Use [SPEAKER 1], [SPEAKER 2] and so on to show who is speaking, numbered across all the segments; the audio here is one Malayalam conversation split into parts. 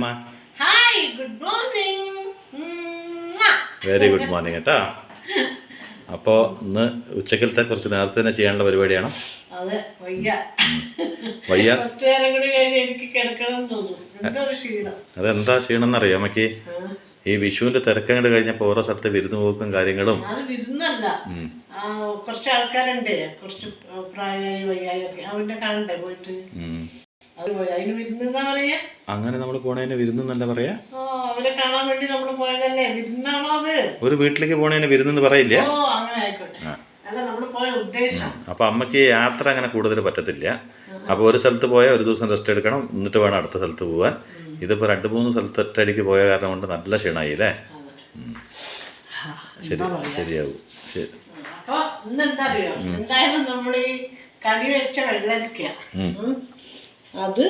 [SPEAKER 1] അമ്മ.
[SPEAKER 2] Hi, good morning.
[SPEAKER 1] Very good morning കേട്ടോ. അപ്പോൾ ഇന്ന് ഉച്ചക്കലത്തെ കുറച്ച് നേരത്തെ തന്നെ ചെയ്യാനുള്ള പരിപാടിയാണ്.
[SPEAKER 2] അതെ, വയ്യ.
[SPEAKER 1] കുറച്ച്
[SPEAKER 2] നേരം കൂടി കഴിഞ്ഞ് എനിക്ക് കിടക്കണം തോന്നുന്നു.
[SPEAKER 1] അതെന്താ ക്ഷീണം എന്നറിയാം അമ്മക്ക്? ഈ വിഷുവിന്റെ തിരക്കങ്ങോട്ട് കഴിഞ്ഞപ്പോൾ ഓരോ സ്ഥലത്തെ വിരുന്ന് പോക്കും കാര്യങ്ങളും.
[SPEAKER 2] അത് വിരുന്നല്ല, കുറച്ച് ആൾക്കാരുണ്ട്, കുറച്ച് പ്രായമായി വയ്യായി ഒക്കെ, അവന്റെ കാണണ്ടേ പോയിട്ട്. അത് പോയി അതിന് വിരുന്നാ പറയാ. അങ്ങനെ
[SPEAKER 1] നമ്മൾ പോണേന് വിരുന്നല്ല പറയാ.
[SPEAKER 2] അവരെ കാണാൻ വേണ്ടി നമ്മൾ പോയതല്ലേ, വിരുന്നാണോ അത്?
[SPEAKER 1] ഒരു വീട്ടിലേക്ക് പോണേന് വിരുന്നെന്ന് പറയില്ല.
[SPEAKER 2] ഓ, അങ്ങനെ ആയിക്കോട്ടെ. അല്ല, നമ്മൾ പോയ ഉദ്ദേശം.
[SPEAKER 1] അപ്പൊ അമ്മക്ക് യാത്ര അങ്ങനെ കൂടുതൽ പറ്റത്തില്ല. അപ്പൊ ഒരു സ്ഥലത്ത് പോയാൽ ഒരു ദിവസം റെസ്റ്റ് എടുക്കണം, എന്നിട്ട് വേണം അടുത്ത സ്ഥലത്ത് പോവാൻ. ഇതിപ്പോ 2-3 സ്ഥലത്ത് ഒറ്റയടിക്ക് പോയ കാരണം കൊണ്ട് നല്ല ക്ഷീണമായി അല്ലേ? ശരിയാവും.
[SPEAKER 2] അപ്പൊ ഇന്നെന്താ അറിയോ, എന്തായാലും നമ്മൾ ഈ കറി വെച്ച വെള്ളരിക്ക, അത്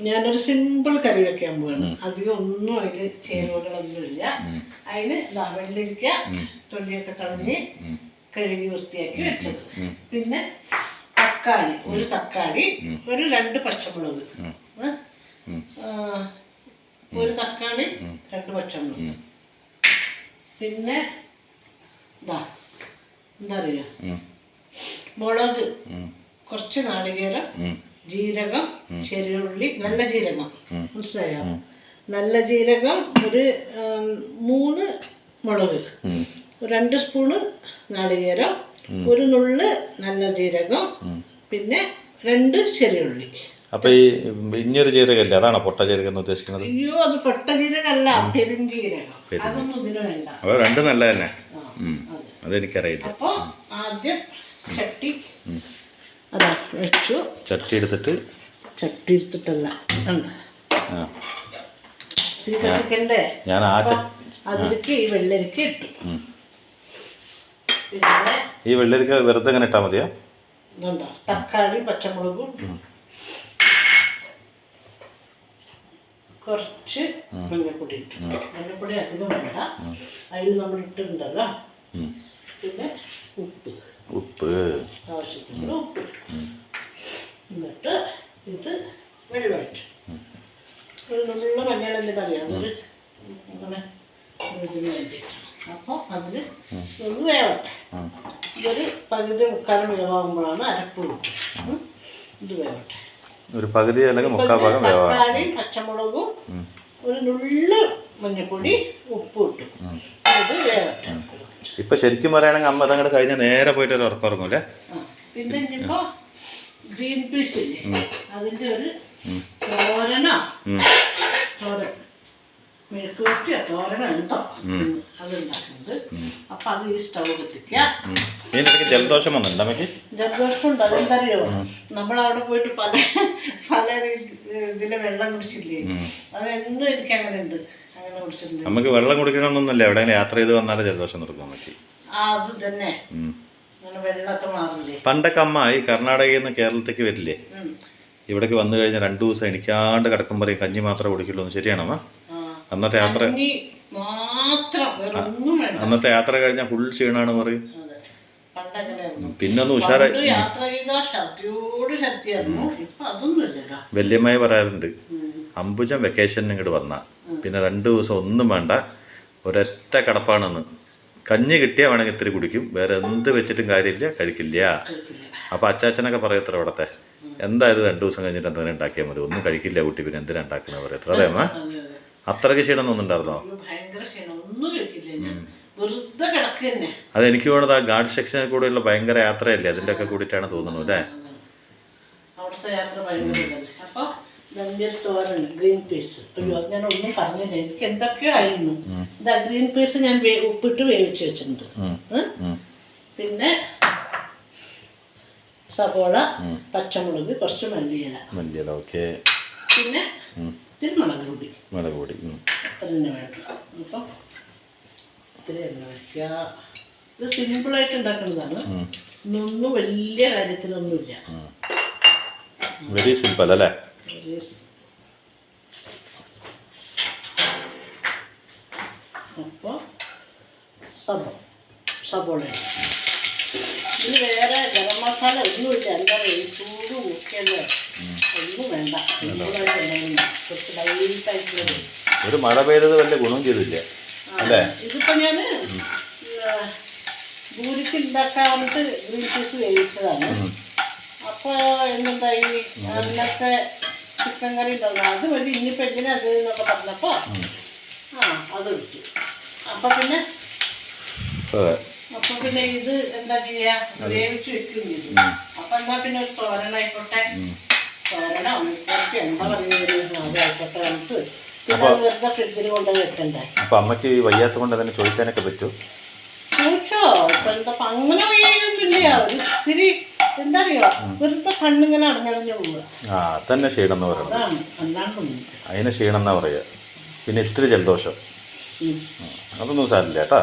[SPEAKER 2] ഞാനൊരു സിമ്പിൾ കറി വെക്കാൻ പോവാണ്. അധികം ഒന്നും അതിൽ ചേരുവകളൊന്നുമില്ല. അതിന് വെള്ളരിക്ക തൊലിയൊക്കെ കളഞ്ഞ് കഴുകി വൃത്തിയാക്കി വെച്ചത്, പിന്നെ തക്കാളി, ഒരു തക്കാളി, ഒരു 2 പച്ചമുളക്, ഒരു തക്കാളി 2 പച്ചമുളക്, പിന്നെ എന്താ അറിയാ, മുളക്, കുറച്ച് നാളികേരം, ജീരകം, ചെറിയ ഉള്ളി, നല്ല ജീരകം, മനസ്സിലായോ? നല്ല ജീരകം, ഒരു 3 മുളക്, 2 സ്പൂണ് നാളികേരം, ഒരു നുള്ള് നല്ല ജീരകം, പിന്നെ 2 ചെറിയ ഉള്ളി.
[SPEAKER 1] അപ്പൊ ഈ ഇനിയൊരു ജീരകല്ലേ, അതാണോ പൊട്ട ജീരകം എന്ന് ഉദ്ദേശിക്കുന്നത്?
[SPEAKER 2] അയ്യോ, അത് പൊട്ട ജീരകല്ല, പെരുംജീരകം. അതൊന്നും ഇതിന് വേണ്ട.
[SPEAKER 1] അപ്പൊ 2 നല്ല തന്നെ. അതെനിക്കറിയില്ല.
[SPEAKER 2] അപ്പൊ ആദ്യം ചട്ടി വെച്ചു.
[SPEAKER 1] ചട്ടി എടുത്തിട്ടല്ല
[SPEAKER 2] കത്തിക്കണ്ടേ? അതിലേക്ക് ഈ വെള്ളരിക്ക ഇട്ടു. പിന്നെ
[SPEAKER 1] ഈ വെള്ളരിക്ക വെറുതെ അങ്ങനെ ഇട്ടാ മതിയോ?
[SPEAKER 2] തക്കാളി, പച്ചമുളകും, കുറച്ച് മഞ്ഞപ്പൊടി ഇട്ടു. മഞ്ഞപ്പൊടി അധികം വേണ്ട, അതിൽ നമ്മൾ ഇട്ടിട്ടുണ്ടല്ലോ. പിന്നെ ഉപ്പ്, ആവശ്യത്തിന് ഉപ്പ് ഇട്ടു. എന്നിട്ട് ഇത് വെള്ളമായിട്ട് വെള്ള മഞ്ഞൾ എന്തിനറിയാം, അതൊരു അങ്ങനെ ഇതിന് വേണ്ടിയിട്ടാണ്. അപ്പോൾ അതിൽ ഒന്ന് വേവട്ടെ. ഇതൊരു പകുതി മുക്കാലും വേവാകുമ്പോഴാണ് അരപ്പ് കൊടുക്കുക. ഇത് വേവട്ടെ,
[SPEAKER 1] ഒരു പകുതി അല്ലെങ്കിൽ മുക്കാൽ ഭാഗം.
[SPEAKER 2] തക്കാളിയും പച്ചമുളകും, ഒരു നുള്ളു മഞ്ഞപ്പൊടി, ഉപ്പ് ഇട്ടു. ഇത് വേവട്ടെ.
[SPEAKER 1] ഇപ്പൊ ശരിക്കും പറയുകയാണെങ്കിൽ അമ്മ അതങ്ങോട്ട് കഴിഞ്ഞാൽ നേരെ പോയിട്ട് ഒരു ഉറക്കറങ്ങൂല്ലേ?
[SPEAKER 2] പിന്നെ ഇനിയിപ്പോ ഗ്രീൻ പീസ് ഇല്ലേ, അതിന്റെ ഒരു തോരനോ, മെഴുക്കുവരട്ടിയോ തോരനോ എന്തോ അതുണ്ടാക്കുന്നത്. അപ്പൊ അത് ഈ സ്റ്റൗ കത്തിക്കുക.
[SPEAKER 1] ജലദോഷം വന്നിട്ടുണ്ട് അമ്മക്ക്?
[SPEAKER 2] ജലദോഷം ഉണ്ട്. അതെന്തറിയോ, നമ്മളവിടെ പോയിട്ട് പല ഇതിലെ വെള്ളം കുടിച്ചില്ലേ, അതെന്നും എനിക്ക് അങ്ങനെ ഉണ്ട്.
[SPEAKER 1] നമുക്ക് വെള്ളം കുടിക്കണമെന്നൊന്നുമില്ല, എവിടെയെങ്കിലും യാത്ര ചെയ്ത് വന്നാലേ ജലദോഷം നിർത്താൻ പറ്റി.
[SPEAKER 2] അത് തന്നെ, വെള്ളമൊക്കെ മാറില്ലേ.
[SPEAKER 1] പണ്ടൊക്കെ അമ്മ ഈ കർണാടകയിൽ നിന്ന് കേരളത്തേക്ക് വരില്ലേ, ഇവിടേക്ക് വന്നു കഴിഞ്ഞാൽ 2 ദിവസം എണിക്കാണ്ട് കിടക്കും പറയും കഞ്ഞി മാത്രമേ കുടിക്കുള്ളൂ. ശരിയാണോ? അന്നത്തെ യാത്ര കഴിഞ്ഞാൽ ഫുൾ ക്ഷീണാണ് പറയും. പിന്നെ ഒന്ന് ഉഷാറായി. വല്യമ്മയെ പറയാറുണ്ട്, അമ്പുജം വെക്കേഷൻ ഇങ്ങോട്ട് വന്ന പിന്നെ 2 ദിവസം ഒന്നും വേണ്ട, ഒരൊറ്റ കിടപ്പാണെന്ന്. കഞ്ഞി കിട്ടിയാൽ വേണമെങ്കിൽ ഇത്തിരി കുടിക്കും, വേറെ എന്ത് വെച്ചിട്ടും കാര്യമില്ല, കഴിക്കില്ല. അപ്പൊ അച്ചാച്ചനൊക്കെ പറയത്ര ഇവിടത്തെ, എന്തായാലും 2 ദിവസം കഴിഞ്ഞിട്ട് എന്തെങ്കിലും ഉണ്ടാക്കിയാൽ മതി, ഒന്നും കഴിക്കില്ല കുട്ടി, പിന്നെ എന്തിനാ ഉണ്ടാക്കുന്ന പറയത്ര. അതെ അമ്മ? അത്രയ്ക്ക് ക്ഷീണം ഒന്നുണ്ടായിരുന്നോ? അതെനിക്ക് വേണത് ആ ഗാർഡ് സെക്ഷനിൽ കൂടെയുള്ള ഭയങ്കര യാത്രയല്ലേ, അതിൻ്റെ ഒക്കെ കൂടിയിട്ടാണ് തോന്നുന്നു അല്ലേ?
[SPEAKER 2] ഗ്രീൻ പീസ്, ഞാൻ ഒന്നും പറഞ്ഞില്ല, എനിക്ക് എന്തൊക്കെയോ ആയിരുന്നു. ഇതാ ഗ്രീൻ പീസ് ഞാൻ ഉപ്പിട്ട് വേവിച്ച് വെച്ചിട്ടുണ്ട്. പിന്നെ സവോള, പച്ചമുളക്, കുറച്ച് മല്ലിയില,
[SPEAKER 1] ഓക്കെ.
[SPEAKER 2] പിന്നെ ഇത്തിരി മുളക് പൊടി അത്ര തന്നെ വേണ്ട. അപ്പം ഇത്തിരി എണ്ണ വയ്ക്കുക. ഇത് സിമ്പിളായിട്ട് ഉണ്ടാക്കുന്നതാണ്, ഇന്നൊന്നും വലിയ കാര്യത്തിലൊന്നുമില്ല.
[SPEAKER 1] വെരി സിമ്പിൾ അല്ലേ?
[SPEAKER 2] അപ്പോൾ സബോള ഇതിന് വേറെ ഗരം മസാല ഒന്നുമില്ല. എന്താ പറയുക, ചൂട് മുക്കിയല്ലേ ഒന്നും വേണ്ട. കുറച്ച് ലൈറ്റായിട്ടുള്ളത്.
[SPEAKER 1] ഒരു മഴ പെയ്തത് വലിയ ഗുണം ചെയ്തില്ല അല്ലേ?
[SPEAKER 2] ഇതിപ്പോൾ ഞാൻ പൂരിക്ക് ഉണ്ടാക്കാൻ വന്നിട്ട് ഗ്രീൻ പീസ് വേവിച്ചതാണ്. അപ്പോൾ എന്തുണ്ടായി, അന്നത്തെ ചിക്കൻ കറി ഉണ്ടാവുക അത് മതി, ഇനിയിപ്പോൾ എങ്ങനെ അത് എന്നൊക്കെ പറഞ്ഞപ്പോൾ അത് ഇട്ടു. അപ്പോൾ പിന്നെ ഇത് എന്താ ചെയ്യുക, വേവിച്ച് വെക്കുകയും ചെയ്തു. അപ്പം എന്നാൽ പിന്നെ ഒരു തോരനായിക്കോട്ടെ, തോരനോ മെഴുക്കുവരട്ടി എന്താ പറയുന്നത് അതായിക്കോട്ടെ നമുക്ക് പിന്നെ വെറുതെ ഫ്രിഡ്ജിൽ കൊണ്ടുപോയി വെക്കണ്ടേ.
[SPEAKER 1] അപ്പം അമ്മയ്ക്ക് വയ്യാത്ത കൊണ്ട് അതിനെ ചോദിക്കാനൊക്കെ പറ്റുമോ?
[SPEAKER 2] ചോദിച്ചോ, ഇപ്പം എന്താ അങ്ങനെ വയ്യൊന്നുമില്ല, ഒരു ഇത്തിരി എന്താ അറിയോ, വെറുതെ കണ്ണിങ്ങനെ അടഞ്ഞടഞ്ഞു പോവുക.
[SPEAKER 1] തന്നെ ക്ഷീണം എന്ന് പറയുന്നത്.
[SPEAKER 2] അതാണ്, അല്ലാണ്ടൊന്നും.
[SPEAKER 1] അതിന് ക്ഷീണം എന്നാ പറയുക. പിന്നെ ഇത്തിരി ജലദോഷം, അതൊന്നും സാരില്ല കേട്ടാ.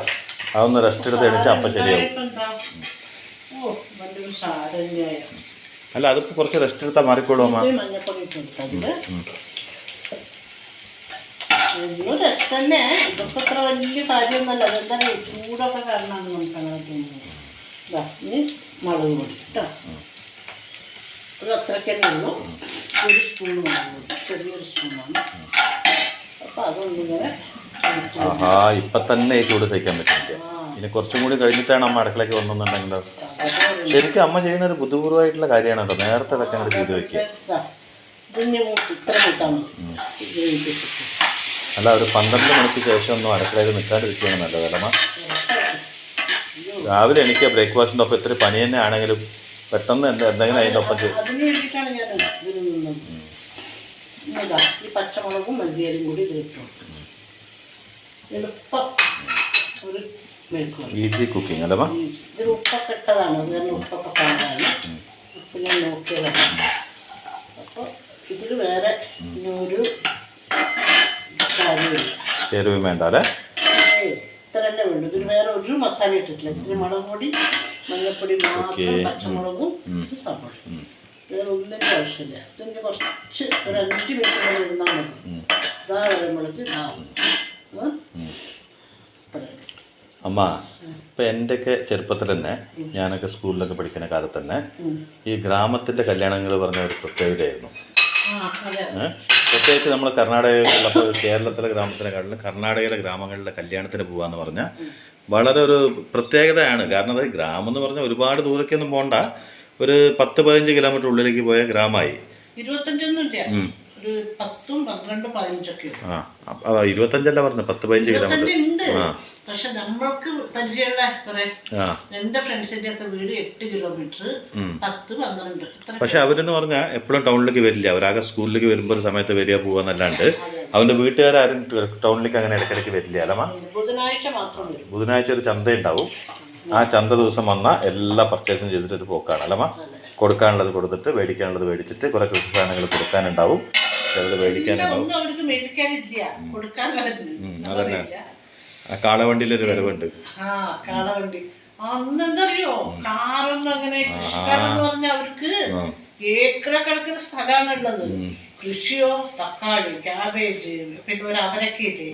[SPEAKER 1] അതൊന്ന് റെസ്റ്റ് എടുത്ത് എണിച്ചാൽ അപ്പം ശരിയാവും. അല്ല, അതിപ്പോൾ കുറച്ച് റെസ്റ്റ് എടുത്താൽ മാറിക്കോളൂ അമ്മ.
[SPEAKER 2] മഞ്ഞപ്പൊടി ഇട്ടെടുത്തത് റെസ്റ്റ് തന്നെ. ഇതൊക്കെ അത്ര വലിയ കാര്യമൊന്നുമല്ല. അതെന്താ ചൂടൊക്കെ കാരണമാണ് നമുക്ക് അങ്ങനെ തോന്നുന്നത്. ഇനി മുളക് പൊടി കേട്ടോ, അത് അത്രയ്ക്ക് തന്നെ ഉള്ളൂ. ഒരു സ്പൂൺ മുളക് പൊടി, ചെറിയൊരു സ്പൂണാണ്. അപ്പോൾ അതൊന്നിങ്ങനെ
[SPEAKER 1] ഇപ്പം തന്നെ ഈ ചൂട് സഹിക്കാൻ പറ്റില്ല. ഇനി കുറച്ചും കൂടി കഴിഞ്ഞിട്ടാണ് അമ്മ അടുക്കളയ്ക്ക് വന്നെന്നുണ്ടെങ്കിൽ ശരിക്കും അമ്മ ചെയ്യുന്ന ഒരു ബുദ്ധിപൂർവ്വമായിട്ടുള്ള കാര്യമാണ് കേട്ടോ. നേരത്തെ ഇതൊക്കെ അങ്ങനെ ചെയ്ത് വെക്കുക. അല്ല, ഒരു 12 മണിക്ക് ശേഷം ഒന്നും അടുക്കളയിൽ നിൽക്കാണ്ടിരിക്കുകയാണ് നല്ലത് അമ്മ. രാവിലെ എനിക്ക് ബ്രേക്ക്ഫാസ്റ്റിൻ്റെ ഒപ്പം ഇത്തിരി പനി തന്നെ ആണെങ്കിലും പെട്ടെന്ന് എന്തെങ്കിലും അതിൻ്റെ ഒപ്പം ചെയ്യും.
[SPEAKER 2] ഈ പച്ചമുളകും മല്ലിയലും കൂടി ഇതിലിട്ടു. എളുപ്പം ഒരു
[SPEAKER 1] ഈസി കുക്കിംഗ് അല്ലേ?
[SPEAKER 2] ഇതിൽ ഉപ്പൊക്കെ ഇട്ടതാണ്, അത് തന്നെ ഉപ്പൊക്കെ പാടാണ്. ഉപ്പ് ഞാൻ നോക്കിയതാണ്. അപ്പോൾ ഇതിൽ വേറെ ഒരു കാര്യമില്ല,
[SPEAKER 1] ചേരുവയും വേണ്ട അല്ലേ?
[SPEAKER 2] ഇത്ര തന്നെ വേണ്ടു. ഇതിൽ വേറെ ഒരു മസാല ഇട്ടിട്ടില്ല. ഇതിന് മുളക് പൊടി, മഞ്ഞൾപ്പൊടി മാത്രം, പച്ചമുളകും സവാള, വേറെ ഒന്നിൻ്റെ ആവശ്യമില്ല. ഇതിൻ്റെ കുറച്ച് ഒരു 5 മിനിറ്റ് കൂടെ ഇരുന്നാൽ മതി. ഇതാ വരുമ്പോഴേക്ക് ഇതാവും.
[SPEAKER 1] അമ്മ, ഇപ്പം എൻ്റെയൊക്കെ ചെറുപ്പത്തിൽ തന്നെ ഞാനൊക്കെ സ്കൂളിലൊക്കെ പഠിക്കുന്ന കാലത്ത് തന്നെ ഈ ഗ്രാമത്തിൻ്റെ കല്യാണങ്ങൾ പറഞ്ഞ ഒരു പ്രത്യേകതയായിരുന്നു. പ്രത്യേകിച്ച് നമ്മൾ കർണാടകയിലുള്ളപ്പോൾ കേരളത്തിലെ ഗ്രാമത്തിനെക്കാട്ടിലും കർണാടകയിലെ ഗ്രാമങ്ങളിലെ കല്യാണത്തിന് പോകാമെന്ന് പറഞ്ഞാൽ വളരെ ഒരു പ്രത്യേകതയാണ്. കാരണം അത് ഗ്രാമം എന്ന് പറഞ്ഞാൽ ഒരുപാട് ദൂരേക്കൊന്നും പോകണ്ട, ഒരു 10-15 കിലോമീറ്റർ ഉള്ളിലേക്ക് പോയ ഗ്രാമമായി. 25 പറഞ്ഞു, 10-15 കിലോമീറ്റർ.
[SPEAKER 2] പക്ഷെ നമ്മൾക്ക് പരിചയമുള്ള കുറെ എന്റെ ഫ്രണ്ട്സിന്റെ ഒക്കെ വീട് 8 കിലോമീറ്റർ, 10-12.
[SPEAKER 1] പക്ഷെ അവരെന്ന് പറഞ്ഞാൽ എപ്പോഴും ടൗണിലേക്ക് വരില്ല. അവരാകെ സ്കൂളിലേക്ക് വരുമ്പോൾ ഒരു സമയത്ത് വരിക പോവാന്നല്ലാണ്ട് അവന്റെ വീട്ടുകാരും ടൗണിലേക്ക് അങ്ങനെ ഇടയ്ക്കിടയ്ക്ക് വരില്ല അല്ലമ്മ.
[SPEAKER 2] ബുധനാഴ്ച മാത്രം വരും.
[SPEAKER 1] ബുധനാഴ്ച ഒരു ചന്ത ഉണ്ടാവും. ആ ചന്ത ദിവസം വന്നാൽ എല്ലാ പർച്ചേസും ചെയ്തിട്ട് ഒരു പോക്കാണ് അല്ലമ്മ. കൊടുക്കാനുള്ളത് കൊടുത്തിട്ട് മേടിക്കാനുള്ളത് മേടിച്ചിട്ട് കുറെ കൃഷി സാധനങ്ങൾ കൊടുക്കാനുണ്ടാവും, ചിലത് മേടിക്കാനുണ്ടാവും. അതന്നെ, കാളവണ്ടിയിലൊരു വരവുണ്ട്.
[SPEAKER 2] കാളവണ്ടി അന്നെന്തറിയോ, കാറൊന്നും അങ്ങനെ കൃഷിക്കാരെന്ന് പറഞ്ഞാൽ അവർക്ക് ഏക്കറക്കണക്കിന് സ്ഥലമാണുള്ളത്. കൃഷിയോ തക്കാളി, ക്യാബേജ്, പിന്നെ ഒരു അവരക്കയില്ലേ,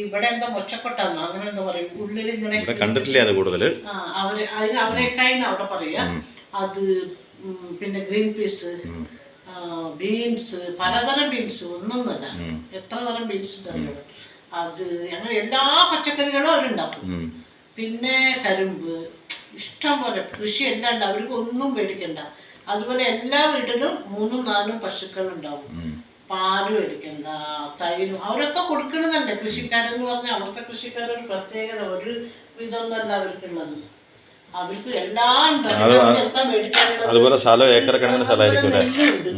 [SPEAKER 2] ഇവിടെ എന്താ മൊച്ചക്കൊട്ടാന്ന് അങ്ങനെ എന്താ പറയും, ഉള്ളിൽ ഇങ്ങനെ
[SPEAKER 1] കണ്ടിട്ടില്ല അത് കൂടുതൽ.
[SPEAKER 2] അതിന് അവരക്കായിന്ന് അവിടെ പറയാ. അത് പിന്നെ ഗ്രീൻ പീസ്, ബീൻസ്, പലതരം ബീൻസ്, ഒന്നൊന്നല്ല എത്ര തരം ബീൻസ് ഉണ്ടല്ലോ. അത് അങ്ങനെ എല്ലാ പച്ചക്കറികളും അവരുണ്ടാക്കും. പിന്നെ കരിമ്പ്, ഇഷ്ടം പോലെ കൃഷി എല്ലാം ഉണ്ട്. അവർക്ക് ഒന്നും പേടിക്കണ്ട. അതുപോലെ എല്ലാ വീട്ടിലും 3-4 പശുക്കളുണ്ടാവും. പാല് മേടിക്കണ്ട, തൈരും അവരൊക്കെ കൊടുക്കണമെന്നല്ലേ കൃഷിക്കാരെന്ന് പറഞ്ഞാൽ. അവിടുത്തെ കൃഷിക്കാരൊരു പ്രത്യേകത ഒരു വിധമൊന്നല്ല അവർക്കുള്ളത്. അവർക്ക് എല്ലാം ഉണ്ട്.
[SPEAKER 1] അതുപോലെ സ്ഥലം ഏക്കർ കണക്കിന് സ്ഥലമായിരിക്കും.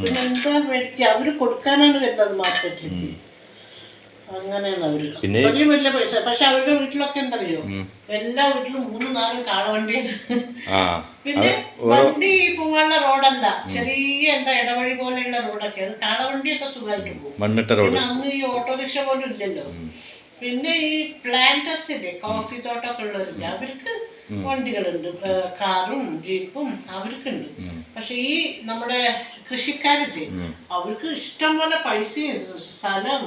[SPEAKER 2] പിന്നെ എന്താ മേടിക്കുക, അവര് കൊടുക്കാനാണ് വരുന്നത് മാർക്കറ്റിലേക്ക്. അങ്ങനെയാണ് അവര് വലിയ വലിയ പൈസ. പക്ഷെ അവരുടെ വീട്ടിലൊക്കെ എന്തറിയോ, എല്ലാ വീട്ടിലും 3-4 കാളവണ്ടിയാണ്. പിന്നെ വണ്ടി പോകാനുള്ള റോഡല്ല, ചെറിയ എന്താ ഇടവഴി പോലെയുള്ള റോഡൊക്കെ. അത് കാളവണ്ടിയൊക്കെ സുഖമായിട്ട് പോകും. പിന്നെ അന്ന് ഈ ഓട്ടോറിക്ഷ പോലും ഇല്ലല്ലോ. പിന്നെ ഈ പ്ലാന്റേഴ്സ് ഇല്ലേ, കോഫി തോട്ടമൊക്കെ ഉള്ളവരില്ല, അവർക്ക് വണ്ടികളുണ്ട്, കാറും ജീപ്പും അവർക്കുണ്ട്. പക്ഷെ ഈ നമ്മുടെ കൃഷിക്കാരില്ലേ, അവർക്ക് ഇഷ്ടം പോലെ പൈസയും സ്ഥലം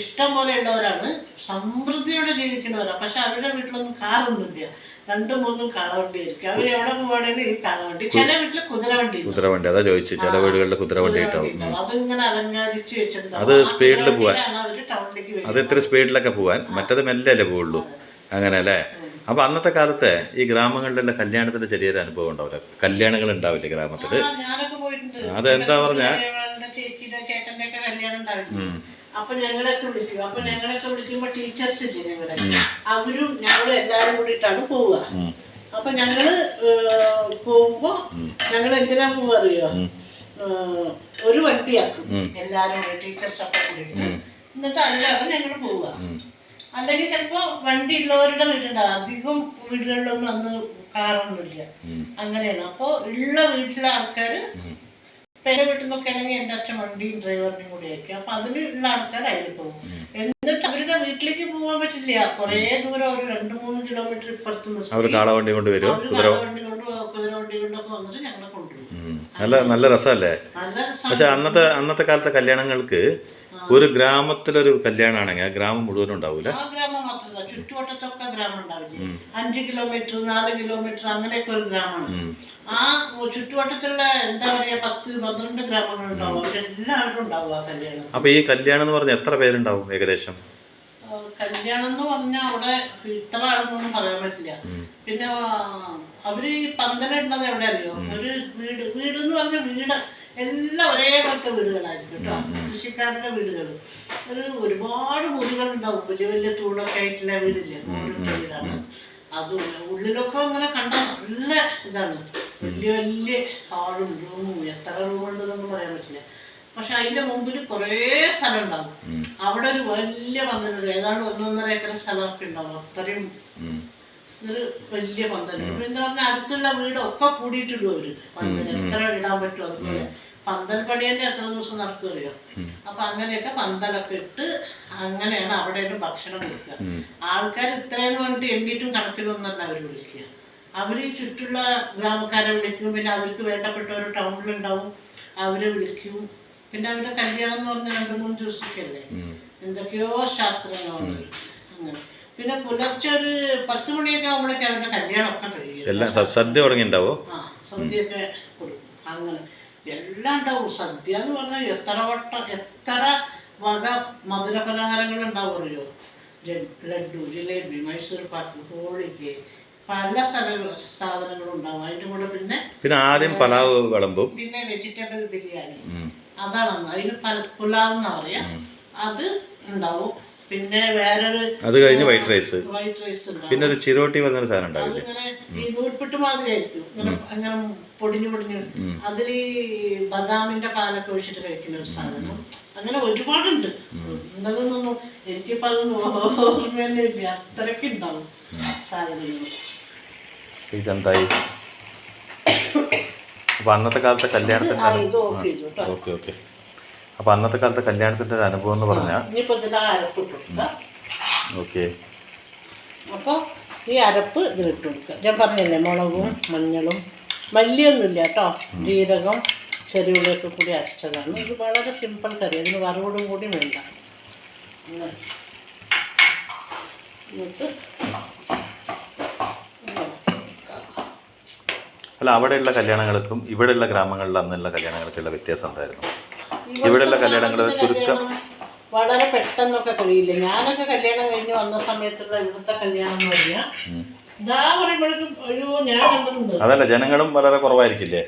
[SPEAKER 2] ഇഷ്ടം പോലെ ഉള്ളവരാണ്, സമൃദ്ധിയോടെ ജീവിക്കുന്നവരാണ്. പക്ഷെ അവരുടെ വീട്ടിലൊന്നും കാറൊന്നുമില്ല. 2-3 കാളവണ്ടി ആയിരിക്കും. അവര് എവിടെ പോവാണെങ്കിൽ ഈ കാളവണ്ടി, ചില വീട്ടില് കുതിരവണ്ടി
[SPEAKER 1] കുതിരവണ്ടി അതാ ചോദിച്ചു, ചില വീടുകളിൽ കുതിരവണ്ടി ഉണ്ടാവും.
[SPEAKER 2] അതിങ്ങനെ അലങ്കരിച്ച് വെച്ചിട്ടുണ്ടാവും.
[SPEAKER 1] അത് സ്പീഡിൽ പോവാൻ,
[SPEAKER 2] അവര് ടൗണിലേക്ക് വരും.
[SPEAKER 1] അത് ഇത്ര സ്പീഡിലൊക്കെ പോവാൻ, മറ്റത് മെല്ലല്ലേ പോവുള്ളൂ. അങ്ങനെ അല്ലേ? അപ്പൊ അന്നത്തെ കാലത്തെ ഈ ഗ്രാമങ്ങളിലുള്ള കല്യാണത്തിന്റെ ചെറിയൊരു അനുഭവം ഉണ്ടാവില്ല, കല്യാണങ്ങൾ ഉണ്ടാവില്ലേ ഗ്രാമത്തില്?
[SPEAKER 2] ഞാനൊക്കെ പോയിട്ടുണ്ട്.
[SPEAKER 1] അതെന്താ പറഞ്ഞ
[SPEAKER 2] ചേച്ചിയുടെ ചേട്ടന്റെ ഒക്കെ കല്യാണം ഉണ്ടാവില്ല. അപ്പൊ ഞങ്ങളൊക്കെ വിളിക്കും. അപ്പൊ ഞങ്ങളൊക്കെ വിളിക്കുമ്പോ ടീച്ചേഴ്സ് ഇല്ലേ ഞങ്ങളെ, അവരും ഞങ്ങളും എല്ലാരും കൂടിയിട്ടാണ് പോവുക. അപ്പൊ ഞങ്ങള് പോകുമ്പോ ഞങ്ങൾ എന്തിനാ പോവുക അറിയോ? ഒരു വണ്ടിയാക്കും എല്ലാരും ടീച്ചേഴ്സൊക്കെ കൂടിയിട്ട്. എന്നിട്ട് അല്ലാതെ ഞങ്ങൾ പോവുക. അല്ലെങ്കിൽ ചിലപ്പോ വണ്ടി ഉള്ളവരുടെ വീടുണ്ടാവും. അധികം വീടുകളിലൊന്നും അന്ന് കാറൊന്നുമില്ല. അങ്ങനെയാണ്. അപ്പൊ ഉള്ള വീട്ടിലെ ആൾക്കാര്, എന്റെ വീട്ടിൽ നിന്നൊക്കെ ആണെങ്കിൽ എന്റെ അച്ഛൻ വണ്ടിയും ഡ്രൈവറിനും കൂടി ആയിരിക്കും. അപ്പൊ അതിലുള്ള ആൾക്കാർ അതിൽ പോകും. എന്നിട്ട് അവരുടെ വീട്ടിലേക്ക് പോകാൻ പറ്റില്ല. കുറേ ദൂരം, ഒരു 2-3 കിലോമീറ്റർ ഇപ്പുറത്ത്
[SPEAKER 1] അവർ കാളവണ്ടി കൊണ്ട് വരും,
[SPEAKER 2] കുതിരവണ്ടി കൊണ്ടൊക്കെ വന്നിട്ട് ഞങ്ങളെ കൊണ്ടുപോകും.
[SPEAKER 1] നല്ല രസമല്ലേ? പക്ഷെ അന്നത്തെ കാലത്തെ കല്യാണങ്ങൾക്ക് ഒരു ഗ്രാമത്തിലൊരു കല്യാണമാണെങ്കിൽ ആ ഗ്രാമം മുഴുവനും ഉണ്ടാവൂല.
[SPEAKER 2] ആ ഗ്രാമം മാത്രമല്ല, ചുറ്റുവട്ടത്തൊക്കെ ഗ്രാമം ഉണ്ടാവില്ല. 5 കിലോമീറ്റർ 4 കിലോമീറ്റർ അങ്ങനെയൊക്കെ ഒരു ഗ്രാമമാണ്. ആ ചുറ്റുവട്ടത്തുള്ള എന്താ പറയാ 10-12 ഗ്രാമങ്ങൾ ഉണ്ടാവും. അവരെല്ലാവരും ഉണ്ടാവും ആ കല്യാണം.
[SPEAKER 1] അപ്പൊ ഈ കല്യാണം എന്ന് പറഞ്ഞാൽ എത്ര പേരുണ്ടാവും ഏകദേശം?
[SPEAKER 2] കല്യാണം എന്ന് പറഞ്ഞാൽ അവിടെ ഇത്ര ആളെന്നൊന്നും പറയാൻ പറ്റില്ല. പിന്നെ അവര് ഈ പന്തലിടുന്നത് എവിടെ അറിയോ? ഒരു വീട് എന്ന് പറഞ്ഞ വീട് എല്ലാം ഒരേപോലത്തെ വീടുകളായിരിക്കും കേട്ടോ. കൃഷിക്കാരുടെ വീടുകൾ. ഒരുപാട് മുറികൾ ഉണ്ടാവും. വലിയ വലിയ തൂണൊക്കെ ആയിട്ടുള്ള വീടില്ല, വീടാണ്. അതും ഉള്ളിലൊക്കെ അങ്ങനെ കണ്ടാൽ നല്ല ഇതാണ്. വലിയ വലിയ ഹാളും റൂമും. എത്ര റൂമുണ്ടെന്നൊന്നും പറയാൻ പറ്റില്ല. പക്ഷെ അതിന്റെ മുമ്പിൽ കുറേ സ്ഥലം ഉണ്ടാവും. അവിടെ ഒരു വലിയ പന്തലുണ്ട്. ഏതാണ്ട് 1-1.5 ഏക്കർ സ്ഥലമൊക്കെ ഉണ്ടാവും. അത്രയും ഒരു വലിയ പന്തലുണ്ട്. എന്താ പറഞ്ഞാൽ അടുത്തുള്ള വീടൊക്കെ കൂടിയിട്ടിടും അവര് പന്തൽ. എത്ര ഇടാൻ പറ്റും അതുപോലെ. പന്തൽ പണിയന്നെ എത്ര ദിവസം നടക്കുകയോ. അപ്പൊ അങ്ങനെയൊക്കെ പന്തലൊക്കെ ഇട്ട് അങ്ങനെയാണ് അവിടെ ഭക്ഷണം കൊടുക്കുക. ആൾക്കാർ ഇത്രയെന്ന് പറഞ്ഞിട്ട് എണ്ണിട്ടും കണക്കിലൊന്നല്ല അവർ വിളിക്കുക. അവര് ചുറ്റുള്ള ഗ്രാമക്കാരെ വിളിക്കും. പിന്നെ അവർക്ക് വേണ്ടപ്പെട്ടവർ ടൗണിലുണ്ടാവും, അവരെ വിളിക്കും. പിന്നെ അവരുടെ കല്യാണം എന്ന് പറഞ്ഞാൽ 2-3 ദിവസമൊക്കെ അല്ലേ. എന്തൊക്കെയോ ശാസ്ത്രങ്ങളാണ് അങ്ങനെ. പിന്നെ പുലർച്ചെ ഒരു 10 മണിയൊക്കെ ആകുമ്പോഴേക്കും അവരുടെ കല്യാണമൊക്കെ കഴിയും.
[SPEAKER 1] സദ്യ തുടങ്ങിണ്ടാവോ?
[SPEAKER 2] സദ്യയൊക്കെ കൊടുക്കും. അങ്ങനെ എല്ലാം ഉണ്ടാവും. സദ്യ എന്ന് പറഞ്ഞാൽ എത്ര വക മധുര പലഹാരങ്ങൾ ഉണ്ടാവുമല്ലോ. ലഡു, ജിലേബി, മൈസൂർ പാക്ക്, ഹോളിക്ക്, പല സാധനങ്ങളും ഉണ്ടാവും. അതിൻ്റെ കൂടെ പിന്നെ
[SPEAKER 1] ആദ്യം പലാവ് വിളമ്പും.
[SPEAKER 2] പിന്നെ വെജിറ്റബിൾ ബിരിയാണി, അതാണ് അതിന് പുലാവ് എന്നാ പറയാ. അത് ഉണ്ടാവും. പിന്നെ വേറൊരു, അത് കഴിഞ്ഞ് വൈറ്റ് റൈസ് ഉണ്ടാവും.
[SPEAKER 1] പിന്നെ ഒരു ചിരോട്ടി പറഞ്ഞൊരു സാധനം ഉണ്ടാവില്ലേ?
[SPEAKER 2] അതിങ്ങനെ ഈ നൂൽപ്പെട്ട് മാതിരി ആയിരിക്കും. അങ്ങനെ പൊടിഞ്ഞു അതിൽ ബദാമിന്റെ പാലൊക്കെ ഒഴിച്ചിട്ട് കഴിക്കുന്ന ഒരു സാധനം. അങ്ങനെ ഒരുപാടുണ്ട്. എന്നതൊന്നും എനിക്കിപ്പോ അതൊന്നും ഓർമ്മയൊന്നും ഇല്ല. അത്രയ്ക്ക് ഉണ്ടാവും സാധനങ്ങൾ.
[SPEAKER 1] ഇതെന്തായി? അപ്പൊ അന്നത്തെ കാലത്തെ കല്യാണത്തിന്റെ ഒരു അനുഭവം എന്ന് പറഞ്ഞാൽ, ഓക്കെ.
[SPEAKER 2] അപ്പോൾ ഈ അരപ്പ് ഇതിലിട്ട് കൊടുക്കുക. ഞാൻ പറഞ്ഞില്ലേ, മുളകും മഞ്ഞളും മല്ലിയൊന്നുമില്ല കേട്ടോ, ജീരകം ചെറിയുള്ളിയൊക്കെ കൂടി അരച്ചതാണ്. ഇത് വളരെ സിമ്പിൾ കറി. അതിന് വറവോടും കൂടി വേണ്ട. എന്നിട്ട്
[SPEAKER 1] അല്ല, അവിടെയുള്ള കല്യാണങ്ങൾക്കും ഇവിടെയുള്ള ഗ്രാമങ്ങളിൽ അന്നുള്ള കല്യാണങ്ങൾക്കുള്ള വ്യത്യാസം എന്തായിരുന്നു? ഇവിടെയുള്ള കല്യാണങ്ങൾ ചുരുക്കം
[SPEAKER 2] വളരെ പെട്ടെന്നൊക്കെ കഴിയില്ല. ഞാനൊക്കെ കല്യാണം കഴിഞ്ഞ് വന്ന സമയത്തുള്ള ഇവിടുത്തെ കല്യാണം എന്ന് പറഞ്ഞാൽ ഇതാ പറയുമ്പോഴേക്കും ഒരു ഞാൻ കണ്ടിട്ടുണ്ട്.
[SPEAKER 1] അതല്ല, ജനങ്ങളും വളരെ കുറവായിരിക്കില്ലേ?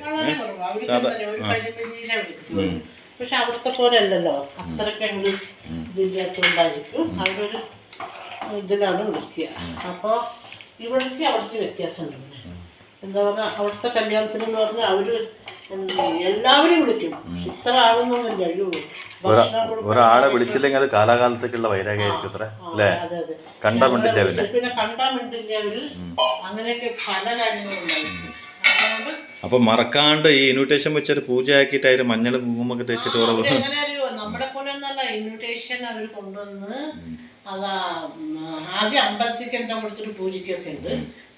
[SPEAKER 2] പക്ഷെ അവിടുത്തെ പോലെ അല്ലല്ലോ. അത്രയ്ക്ക് അങ്ങ് ഇതില്ലാത്തതുകൊണ്ടായിരിക്കും അവരൊരു ഇതിലാണ് വിളിക്കുക. അപ്പോൾ ഇവിടുത്തെ അവിടുത്തെ വ്യത്യാസമുണ്ട്. എന്താ പറഞ്ഞാൽ അവിടുത്തെ കല്യാണത്തിന് എന്ന് പറഞ്ഞാൽ അവര് എല്ലാവരും വിളിക്കും. ഇത്ര ആളൊന്നുമില്ല.
[SPEAKER 1] ഒരാളെ വിളിച്ചില്ലെങ്കിൽ അത് കാലാകാലത്തേക്കുള്ള വൈരാഗ്യമായിരിക്കും അത്ര അല്ലേ? കണ്ടാ മിണ്ടില്ല.
[SPEAKER 2] പിന്നെ കണ്ടാ മിണ്ടില്ല അവര്. അങ്ങനെയൊക്കെ പല കാര്യങ്ങളും ഉണ്ടായിരുന്നു.
[SPEAKER 1] അപ്പൊ മറക്കാണ്ട് ഈ ഇൻവിറ്റേഷൻ വെച്ചൊരു പൂജയാക്കിയിട്ട് അതിന് മഞ്ഞൾ കുങ്കുമൊക്കെ തെച്ചിട്ട്
[SPEAKER 2] എങ്ങനെ അറിയോ? നമ്മുടെ പോലെ ഒന്നല്ല. ഇൻവിറ്റേഷൻ അവർ കൊണ്ടുവന്ന് അതാ ആദ്യം അമ്പലത്തിലേക്ക് എന്താ കൊടുത്തിട്ട് പൂജയ്ക്കൊക്കെ ഉണ്ട്.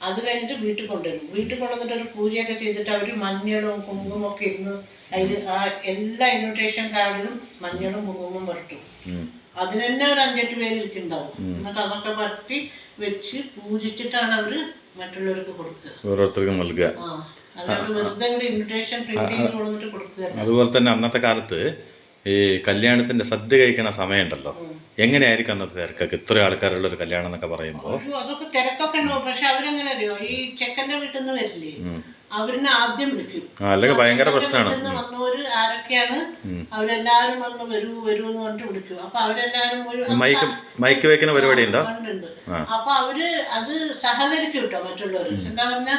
[SPEAKER 2] അത് കഴിഞ്ഞിട്ട് വീട്ടിൽ കൊണ്ടുവരും. വീട്ടിൽ കൊണ്ടുവന്നിട്ട് ഒരു പൂജയൊക്കെ ചെയ്തിട്ട് അവർ മഞ്ഞളും കുങ്കുമൊക്കെ ഒക്കെ ഇരുന്ന് അതിൽ ആ എല്ലാ ഇൻവിറ്റേഷൻ കാർഡിലും മഞ്ഞളും കുങ്കുമം വരട്ടും. അതിന് തന്നെ ഒരു 5-8 പേര് ഇരിക്കുന്നുണ്ടാവും. എന്നിട്ട് അതൊക്കെ വരട്ടി വെച്ച് പൂജിച്ചിട്ടാണ് അവർ മറ്റുള്ളവർക്ക് കൊടുക്കുക.
[SPEAKER 1] ഓരോരുത്തർക്കും നൽകുക.
[SPEAKER 2] വെറുതെ ഇൻവിറ്റേഷൻ പ്രിന്റിങ് കൊടുത്തിട്ട് കൊടുക്കുക.
[SPEAKER 1] അതുപോലെ തന്നെ അന്നത്തെ കാലത്ത് ഈ കല്യാണത്തിന്റെ സദ്യ കഴിക്കണ സമയമുണ്ടല്ലോ, എങ്ങനെയായിരിക്കും അന്നത്തെ തിരക്കൊക്കെ? ഇത്ര ആൾക്കാരുള്ള ഒരു കല്യാണം എന്നൊക്കെ പറയുമ്പോൾ
[SPEAKER 2] അതൊക്കെ തിരക്കൊക്കെ ഉണ്ടാവും. പക്ഷെ അവരെങ്ങനെ അറിയോ, ഈ ചെക്കന്റെ വീട്ടിൽ നിന്ന് വരില്ലേ, അവരിനെ ആദ്യം വിളിക്കും.
[SPEAKER 1] അല്ലെങ്കിൽ ഭയങ്കര പ്രശ്നമാണ്.
[SPEAKER 2] വന്നവര് ആരൊക്കെയാണ്, അവരെല്ലാരും വന്ന് വരൂ വരൂ എന്ന് പറഞ്ഞിട്ട് വിളിക്കും. അപ്പൊ അവരെല്ലാരും
[SPEAKER 1] മൈക്ക് വെക്കുന്ന പരിപാടി ഉണ്ടോ?
[SPEAKER 2] അപ്പൊ അവര് അത് സഹകരിക്കും കേട്ടോ മറ്റുള്ളവർ. എന്താ പറഞ്ഞാ,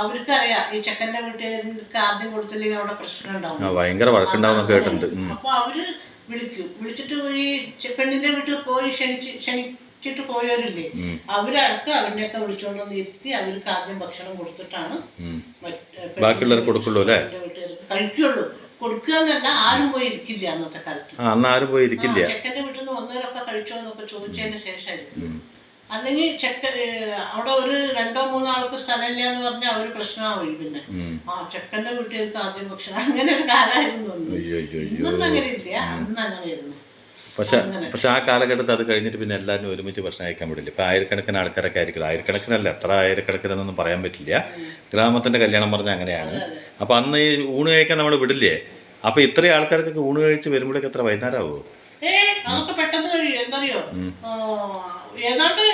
[SPEAKER 2] അവർക്കറിയാം ഈ ചെക്കന്റെ വീട്ടുകാർക്ക് ആദ്യം കൊടുത്തില്ലെങ്കിൽ അവിടെ പ്രശ്നം ഉണ്ടാവും,
[SPEAKER 1] ഭയങ്കര വഴക്കുണ്ടാവും കേട്ടിട്ടുണ്ട്.
[SPEAKER 2] അപ്പൊ അവര് വിളിക്കും. വിളിച്ചിട്ട് ഈ പെണ്ണിന്റെ വീട്ടിൽ പോയി ക്ഷണിച്ചിട്ട് പോയവരില്ലേ, അവരൊക്കെ അവരുടെയൊക്കെ വിളിച്ചുകൊണ്ടൊന്ന് ഇരുത്തി അവർക്ക് ആദ്യം ഭക്ഷണം കൊടുത്തിട്ടാണ്
[SPEAKER 1] ബാക്കിയുള്ളവർ കൊടുക്കുള്ളൂ അല്ലേ,
[SPEAKER 2] കഴിക്കുള്ളൂ. കൊടുക്കുക എന്നല്ല, ആരും പോയി ഇരിക്കില്ല അന്നത്തെ കാലത്ത്.
[SPEAKER 1] അന്ന് ആരും പോയി ഇരിക്കില്ല.
[SPEAKER 2] ചെക്കന്റെ വീട്ടിൽ നിന്ന് വന്നവരൊക്കെ കഴിച്ചോ എന്നൊക്കെ ചോദിച്ചതിന് ശേഷമായിരിക്കും. അല്ലെങ്കിൽ അവിടെ ഒരു 2-3 ആൾക്ക് സ്ഥലമില്ല എന്ന് പറഞ്ഞാൽ അവര് പ്രശ്നമാവും. പിന്നെ ചെക്കന്റെ വീട്ടുകാർക്ക് ആദ്യം ഭക്ഷണം, അങ്ങനെ ഒരു കാലമായിരുന്നു. ഇന്നൊന്നും അങ്ങനെ ഇല്ല, അന്ന് അങ്ങനെയായിരുന്നു.
[SPEAKER 1] പക്ഷെ ആ കാലഘട്ടത്തിൽ അത് കഴിഞ്ഞിട്ട് പിന്നെ എല്ലാവരും ഒരുമിച്ച് ഭക്ഷണം കഴിക്കാൻ പറ്റില്ല. ഇപ്പൊ ആയിരക്കണക്കിന് ആൾക്കാരൊക്കെ ആയിരിക്കും, ആയിരക്കണക്കിനല്ല, എത്ര ആയിരക്കണക്കിനൊന്നും പറയാൻ പറ്റില്ല. ഗ്രാമത്തിന്റെ കല്യാണം പറഞ്ഞാൽ അങ്ങനെയാണ്. അപ്പൊ അന്ന് ഈ ഊണ് കഴിക്കാൻ നമ്മൾ വിടില്ലേ, അപ്പൊ ഇത്രയും ആൾക്കാർക്കൊക്കെ ഊണ് കഴിച്ച് വരുമ്പോഴേക്ക് എത്ര വൈകുന്നേരമാവോ?
[SPEAKER 2] അതൊക്കെ പെട്ടെന്ന് കഴിയും. എന്തറിയോ, ഏതാണ്ട്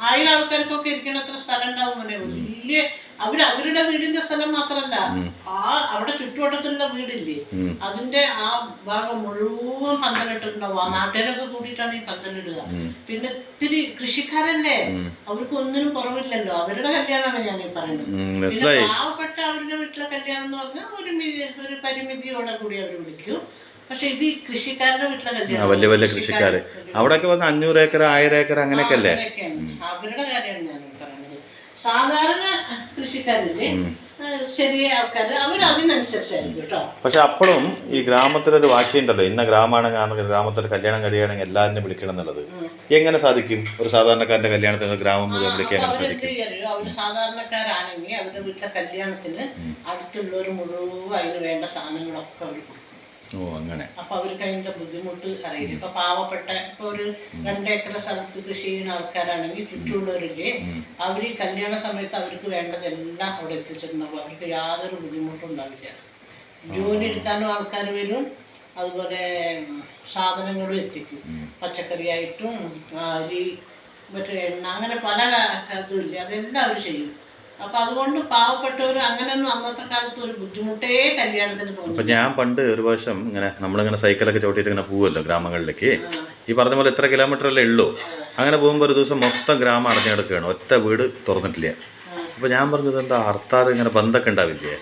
[SPEAKER 2] 1000 ആൾക്കാർക്കൊക്കെ ഇരിക്കണ അത്ര സ്ഥലം ഉണ്ടാവും. വലിയ അവരുടെ വീടിന്റെ സ്ഥലം മാത്രല്ല, അവിടെ ചുറ്റുവട്ടത്തുള്ള വീടില്ലേ, അതിന്റെ ആ ഭാഗം മുഴുവൻ പന്തലിട്ടുണ്ടാവും. ആ നാട്ടുകാരൊക്കെ കൂടിയിട്ടാണ് ഈ പന്തലിടുക. പിന്നെ ഇത്തിരി കൃഷിക്കാരല്ലേ, അവർക്ക് ഒന്നിനും കുറവില്ലല്ലോ. അവരുടെ കല്യാണമാണ് ഞാൻ ഈ പറയുന്നത്. പിന്നെ പാവപ്പെട്ട അവരുടെ വീട്ടിലെ കല്യാണം എന്ന് പറഞ്ഞാൽ ഒരു പരിമിതിയോടെ കൂടി അവർ വിളിക്കും. പക്ഷെ ഇത് കൃഷിക്കാരുടെ വീട്ടിലെ കല്യാണം,
[SPEAKER 1] വലിയ വലിയ കൃഷിക്കാര് അവിടെയൊക്കെ വന്ന് 500 ഏക്കർ 1000 ഏക്കർ അങ്ങനെയൊക്കെ അല്ലേ,
[SPEAKER 2] അവരുടെ കാര്യമാണ് ഞാൻ പറയുന്നത്. സാധാരണ കൃഷിക്കാരില്ലേ, ചെറിയ ആൾക്കാര്, അവർ അതിനനുസരിച്ചായിരിക്കും കേട്ടോ.
[SPEAKER 1] പക്ഷെ അപ്പോഴും ഈ ഗ്രാമത്തിലൊരു വാശിയുണ്ടല്ലോ, ഇന്ന ഗ്രാമമാണെങ്കിൽ ഗ്രാമത്തിൽ കല്യാണം കഴിയുകയാണെങ്കിൽ എല്ലാവരും വിളിക്കണം എന്നുള്ളത്. എങ്ങനെ സാധിക്കും? ഒരു സാധാരണക്കാരന്റെ കല്യാണത്തിന് ഗ്രാമം മുഴുവൻ വിളിക്കാൻ സാധിക്കും?
[SPEAKER 2] അവര് സാധാരണക്കാരാണെങ്കിൽ അവരുടെ വീട്ടിലെ കല്യാണത്തിന് അടുത്തുള്ളവർ മുഴുവൻ അതിന് വേണ്ട സാധനങ്ങളൊക്കെ അവർ കൊടുക്കും.
[SPEAKER 1] അങ്ങനെ.
[SPEAKER 2] അപ്പൊ അവർക്ക് അതിന്റെ ബുദ്ധിമുട്ട് അറിയില്ല. ഇപ്പൊ പാവപ്പെട്ട, ഇപ്പൊ ഒരു 2 ഏക്കർ സ്ഥലത്ത് കൃഷി ചെയ്യുന്ന ആൾക്കാരാണെങ്കിൽ ചുറ്റുമുള്ളവരില്ലേ, അവർ ഈ കല്യാണ സമയത്ത് അവർക്ക് വേണ്ടതെല്ലാം അവിടെ എത്തിച്ചിട്ടുണ്ടാവും. അവർക്ക് യാതൊരു ബുദ്ധിമുട്ടും ഉണ്ടാവില്ല. ജോലി എടുക്കാനും ആൾക്കാർ വരും, അതുപോലെ സാധനങ്ങളും എത്തിക്കും. പച്ചക്കറിയായിട്ടും അരി, മറ്റേ എണ്ണ, അങ്ങനെ പല ഇതുമില്ല, അതെല്ലാം അവർ ചെയ്യും. അപ്പൊ അതുകൊണ്ട് പാവപ്പെട്ടവർ അങ്ങനെയൊന്നും അന്നത്തെ കാലത്ത് ഒരു ബുദ്ധിമുട്ടേ കല്യാണത്തിന് തോന്നി.
[SPEAKER 1] അപ്പൊ ഞാൻ പണ്ട് ഒരു പ്രാവശ്യം ഇങ്ങനെ നമ്മളിങ്ങനെ സൈക്കിളൊക്കെ ചോട്ടിയിട്ട് ഇങ്ങനെ പോവുമല്ലോ ഗ്രാമങ്ങളിലേക്ക്, ഈ പറഞ്ഞ പോലെ ഇത്ര കിലോമീറ്ററല്ലേ ഉള്ളൂ. അങ്ങനെ പോകുമ്പോൾ ഒരു ദിവസം മൊത്തം ഗ്രാമം അടഞ്ഞു കിടക്കുകയാണ്, ഒറ്റ വീട് തുറന്നിട്ടില്ല. അപ്പൊ ഞാൻ പറഞ്ഞത് എന്താ ഹർത്താൽ, ഇങ്ങനെ ബന്ധമൊക്കെ ഉണ്ടാവില്ലേ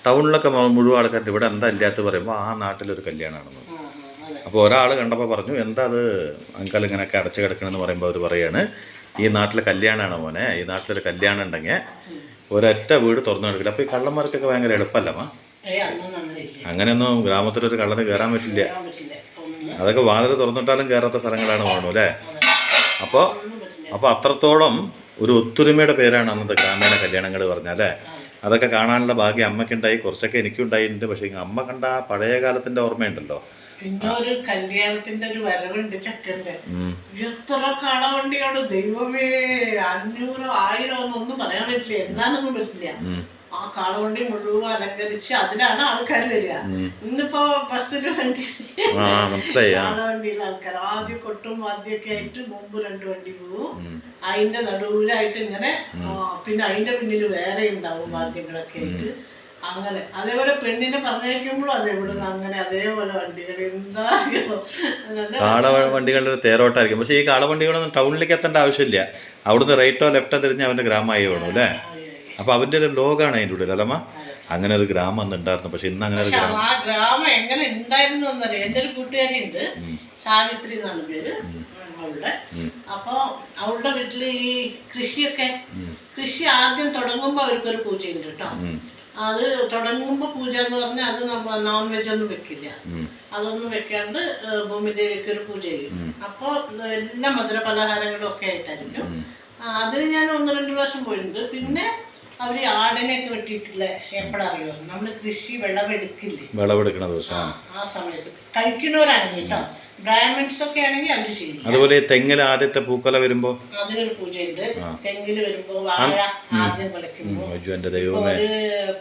[SPEAKER 1] ടൗണിലൊക്കെ മുഴുവൻ ആൾക്കാരുടെ, ഇവിടെ എന്താ ഇല്ലാത്ത പറയുമ്പോൾ ആ നാട്ടിലൊരു കല്യാണമാണെന്ന്. അപ്പോൾ ഒരാൾ കണ്ടപ്പോൾ പറഞ്ഞു, എന്താ അത് അങ്കാൽ ഇങ്ങനെയൊക്കെ അടച്ചു കിടക്കണമെന്ന് പറയുമ്പോൾ അവർ പറയാണ്, ഈ നാട്ടിലെ കല്യാണമാണ് മോനെ, ഈ നാട്ടിലൊരു കല്യാണം ഉണ്ടെങ്കിൽ ഒരൊറ്റ വീട് തുറന്നു കിടക്കില്ല. അപ്പോൾ ഈ കള്ളന്മാർക്കൊക്കെ ഭയങ്കര എളുപ്പമല്ലമ്മ. അങ്ങനെയൊന്നും ഗ്രാമത്തിലൊരു കള്ളന് കയറാൻ പറ്റില്ല. അതൊക്കെ വാതിൽ തുറന്നിട്ടാലും കയറാത്ത സ്ഥലങ്ങളാണ് വേണു അല്ലേ. അപ്പോൾ അത്രത്തോളം ഒരു ഒത്തൊരുമയുടെ പേരാണ് അന്നത്തെ ഗ്രാമീണ കല്യാണങ്ങൾ പറഞ്ഞാലേ. അതൊക്കെ കാണാനുള്ള ഭാഗ്യം അമ്മയ്ക്കുണ്ടായി, കുറച്ചൊക്കെ എനിക്കുണ്ടായിട്ടുണ്ട്. പക്ഷേ അമ്മ കണ്ട ആ പഴയ കാലത്തിന്റെ ഓർമ്മയുണ്ടല്ലോ.
[SPEAKER 2] പിന്നെ ഒരു കല്യാണത്തിന്റെ ഒരു വരവുണ്ട് ചെക്കന്റെ, എത്ര കളവണ്ടിയാണ് ദൈവമേ, 500 1000 ഒന്നും പറയാൻ പറ്റില്ല, എന്നാലൊന്നും പറ്റില്ല. ആ കാളവണ്ടി മുഴുവൻ അലങ്കരിച്ച് അതിലാണ് ആൾക്കാർ വരിക. ഇന്നിപ്പോ ബസ്സിന് വണ്ടി, കാളവണ്ടിയിലെ ആൾക്കാർ ആദ്യം കൊട്ടും വാദ്യമൊക്കെ ആയിട്ട് മുമ്പ് 2 വണ്ടി പോവും, അതിന്റെ നടുവിലായിട്ട് ഇങ്ങനെ, പിന്നെ അതിന്റെ പിന്നിൽ വേറെ ഉണ്ടാവും വാദ്യങ്ങളൊക്കെ ആയിട്ട്. അങ്ങനെ അതേപോലെ പെണ്ണിനെ പറഞ്ഞേക്കുമ്പോഴും അതെവിടെ അങ്ങനെ അതേപോലെ വണ്ടികൾ, എന്താ
[SPEAKER 1] കാളവണ്ടികളുടെ തേരോട്ടായിരിക്കും. പക്ഷെ ഈ കാളവണ്ടികളൊന്നും ടൗണിലേക്ക് എത്തേണ്ട ആവശ്യമില്ല, അവിടുന്ന് റൈറ്റോ ലെഫ്റ്റോ തിരിഞ്ഞ് അവന്റെ ഗ്രാമമായി വേണം അല്ലേ. അപ്പൊ അവന്റെ ഒരു ലോകമാണ് അതിൻ്റെ ഉള്ളിൽ അല്ലമ്മ. അങ്ങനെ ഒരു ഗ്രാമം അന്ന് ഉണ്ടായിരുന്നു. പക്ഷെ ഇന്ന് അങ്ങനെ ഒരു ഗ്രാമം,
[SPEAKER 2] ആ ഗ്രാമം എങ്ങനെ ഉണ്ടായിരുന്നു എന്നറിയാം. എൻ്റെ ഒരു കൂട്ടുകാരിയുണ്ട്, സാവിത്രി എന്നാണ് പേര് അവളുടെ. അപ്പൊ അവളുടെ വീട്ടില് ഈ കൃഷി ആദ്യം തുടങ്ങുമ്പോ അവർക്കൊരു പൂജയുണ്ട് കേട്ടോ. അത് തുടങ്ങുമ്പോ പൂജ എന്ന് പറഞ്ഞാൽ അത് നോൺ വെജ് ഒന്നും വെക്കില്ല, അതൊന്നും വെക്കാണ്ട് ഭൂമിദേവിക്ക് ഒരു പൂജ ചെയ്യും. അപ്പൊ എല്ലാ മധുര പലഹാരങ്ങളും ഒക്കെ ആയിട്ടായിരിക്കും. അതിന് ഞാൻ 1-2 പ്രാവശ്യം പോയിട്ടുണ്ട്. പിന്നെ അവര് ആടിനെയൊക്കെ വെട്ടിയിട്ടില്ല. എപ്പോഴറിയോ, നമ്മള് കൃഷി വിളവെടുക്കില്ലേ,
[SPEAKER 1] വിളവെടുക്കണ ദിവസം
[SPEAKER 2] ആ സമയത്ത് കഴിക്കുന്നവരാണെങ്കിൽ കേട്ടോ. ബ്രാഹ്മിൻസ് ഒക്കെ ആണെങ്കിൽ അവര് ചെയ്യും.
[SPEAKER 1] അതുപോലെ തെങ്ങിൽ ആദ്യത്തെ പൂക്കൊല വരുമ്പോ
[SPEAKER 2] അതിനൊരു പൂജയുണ്ട്. തെങ്ങില് വരുമ്പോ വാഴ ആദ്യം കൊലയ്ക്കുമ്പോ ഒരു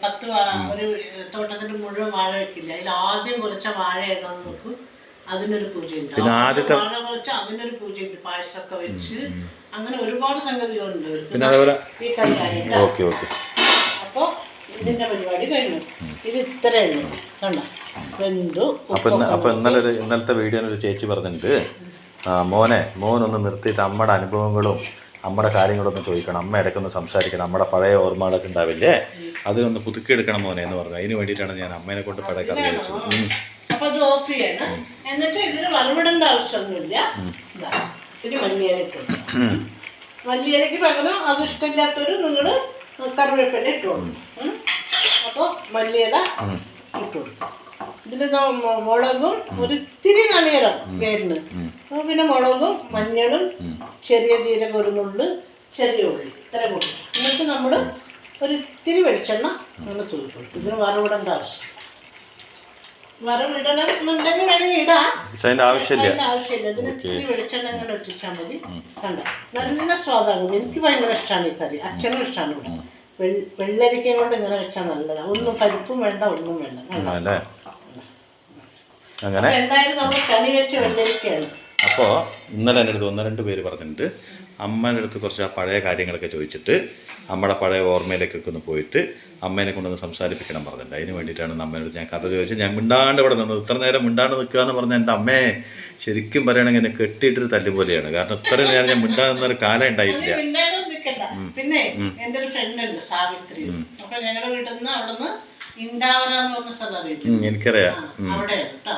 [SPEAKER 2] 10 ഒരു തോട്ടത്തിന്റെ മുഴുവൻ വാഴ വെക്കില്ല, അതിൽ ആദ്യം കൊലച്ച വാഴ ഏതാന്ന് നോക്കും, അതിനൊരു പൂജയുണ്ട്. വാഴ കൊലച്ച അതിനൊരു പൂജയുണ്ട്, പായസമൊക്കെ വെച്ച്. അങ്ങനെ ഒരുപാട് സംഗതികളുണ്ട് ഈ കല്യാണം. അപ്പൊ ഇതിന്റെ പരിപാടി കഴിഞ്ഞു. ഇത് ഇത്രയുള്ളൂ കണ്ടോ, വെന്തു.
[SPEAKER 1] അപ്പൊ ഇന്നലത്തെ വീഡിയോയിൽ ഒരു ചേച്ചി പറഞ്ഞിട്ടുണ്ട്, മോനൊന്ന് നിർത്തിയിട്ട് അമ്മയുടെ അനുഭവങ്ങളും നമ്മുടെ കാര്യങ്ങളൊന്ന് ചോദിക്കണം, അമ്മ ഇടയ്ക്കൊന്ന് സംസാരിക്കണം, നമ്മുടെ പഴയ ഓർമ്മകളൊക്കെ ഉണ്ടാവില്ലേ, അതിനൊന്ന് പുതുക്കിയെടുക്കണം മോനെ എന്ന് പറഞ്ഞു. അതിന് വേണ്ടിയിട്ടാണ് ഞാൻ അമ്മേനെ കൊണ്ട് പഴയ കഥ ചോദിച്ചത്.
[SPEAKER 2] അപ്പൊ അത് ഓഫ് ചെയ്യണം. എന്നിട്ട് ഇതിന് വറവിടേണ്ട ആവശ്യമൊന്നുമില്ല. ഇത് മല്ലിയില ഇട്ടു. മല്ലിയിലയ്ക്ക് പകരം അത് ഇഷ്ടമില്ലാത്തൊരു നിങ്ങൾ കറിവേപ്പില ഇട്ടോളൂ. അപ്പോൾ മല്ലിയില ഇട്ടു. ഇതിൽ മുളകും ഒരിത്തിരി നാളികേരം പേരിന്, പിന്നെ മുളകും മഞ്ഞളും ചെറിയ ജീരകം ഒരു നുള്ളു, ചെറിയ ഉള്ളി, ഇത്ര കൂടി. എന്നിട്ട് നമ്മൾ ഒരിത്തിരി വെളിച്ചെണ്ണ അങ്ങനെ തൂക്കി കൊടുക്കും. ഇതിന് വറവിടേണ്ട ആവശ്യം. വറവിടണം എന്നുണ്ടെങ്കിൽ വേണമെങ്കിൽ ഇടാം, അതിൻ്റെ ആവശ്യമില്ല. ഇതിന് ഇത്തിരി വെളിച്ചെണ്ണ അങ്ങനെ ഒറ്റിച്ചാൽ മതി. കണ്ട നല്ല സ്വാദാണ്. എനിക്ക് ഭയങ്കര ഇഷ്ടമാണ് ഈ കറി, അച്ഛനും ഇഷ്ടമാണ്. ഇവിടെ വെള്ളരിക്കയും കൊണ്ട് ഇങ്ങനെ വെച്ചാൽ നല്ലതാണ്. ഒന്നും പരിപ്പും വേണ്ട, ഒന്നും വേണ്ട. എന്തായാലും നമ്മൾ കണി വെച്ച വെള്ളരിക്കയാണ്.
[SPEAKER 1] അപ്പോൾ ഇന്നലെ എൻ്റെ അടുത്ത് 1-2 പേര് പറഞ്ഞിട്ടുണ്ട്, അമ്മേൻ്റെ അടുത്ത് കുറച്ച് ആ പഴയ കാര്യങ്ങളൊക്കെ ചോദിച്ചിട്ട് നമ്മുടെ പഴയ ഓർമ്മയിലേക്കൊക്കെ ഒന്ന് പോയിട്ട് അമ്മേനെ കൊണ്ടൊന്ന് സംസാരിപ്പിക്കണം പറഞ്ഞിട്ടുണ്ട്. അതിന് വേണ്ടിയിട്ടാണ് അമ്മേനോട് ഞാൻ കഥ ചോദിച്ചത്. ഞാൻ മിണ്ടാണ്ട് ഇവിടെ നിന്നത്, ഇത്ര നേരം മിണ്ടാണ്ട് നിൽക്കുക എന്ന് പറഞ്ഞാൽ എൻ്റെ അമ്മയെ ശരിക്കും പറയുകയാണെങ്കിൽ എന്നെ കെട്ടിയിട്ടൊരു തല്ലുപോലെയാണ്. കാരണം ഇത്രയും നേരം ഞാൻ മിണ്ടാകുന്നൊരു കാലം ഉണ്ടായിട്ടില്ല.
[SPEAKER 2] പിന്നെ എൻ്റെ ഒരു ഫ്രണ്ട് ഉണ്ട് സാവിത്രി. അപ്പൊ ഞങ്ങളുടെ വീട്ടിൽ നിന്ന് അവിടുന്ന് ഇണ്ടാവരാന്ന് പറഞ്ഞ സ്ഥലം
[SPEAKER 1] എനിക്കറിയാം,
[SPEAKER 2] അവിടെയാണ് കേട്ടോ.